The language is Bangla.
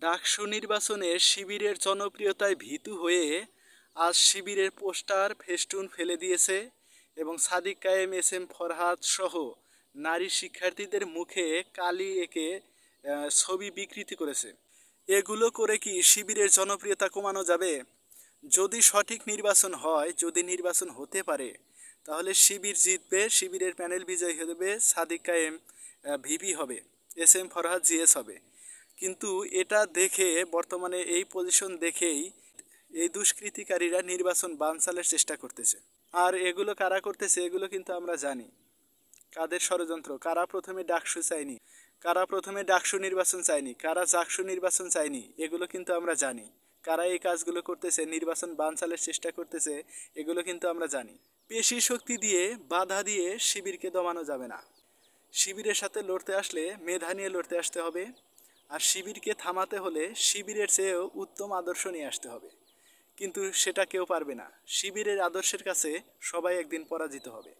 ডাকসু নির্বাচনে শিবিরের জনপ্রিয়তায় ভীতু হয়ে আজ শিবিরের পোস্টার ফেস্টুন ফেলে দিয়েছে এবং সাদিক কায়েম এস এম ফরহাদ সহ নারী শিক্ষার্থীদের মুখে কালি এঁকে ছবি বিকৃতি করেছে। এগুলো করে কি শিবিরের জনপ্রিয়তা কমানো যাবে? যদি সঠিক নির্বাচন হয়, যদি নির্বাচন হতে পারে, তাহলে শিবির জিতবে, শিবিরের প্যানেল বিজয়ী হবে, সাদিক কায়েম ভিপি হবে, এস এম ফরহাদ জিএস হবে। কিন্তু এটা দেখে, বর্তমানে এই পজিশন দেখেই এই দুষ্কৃতিকারীরা নির্বাচন বানচালের চেষ্টা করতেছে। আর এগুলো কারা করতেছে এগুলো কিন্তু আমরা জানি। কাদের ষড়যন্ত্র, কারা প্রথমে ডাকসু চায়নি, কারা প্রথমে ডাকসু নির্বাচন চায়নি, কারা জাকসু নির্বাচন চায়নি, এগুলো কিন্তু আমরা জানি। কারা এই কাজগুলো করতেছে, নির্বাচন বানচালের চেষ্টা করতেছে, এগুলো কিন্তু আমরা জানি। পেশি শক্তি দিয়ে, বাধা দিয়ে শিবিরকে দমানো যাবে না। শিবিরের সাথে লড়তে আসলে মেধা নিয়ে লড়তে আসতে হবে। আর শিবিরকে থামাতে হলে শিবিরের চেয়েও উত্তম আদর্শ নিয়ে আসতে হবে। কিন্তু সেটা কেউ পারবে না। শিবিরের আদর্শের কাছে সবাই একদিন পরাজিত হবে।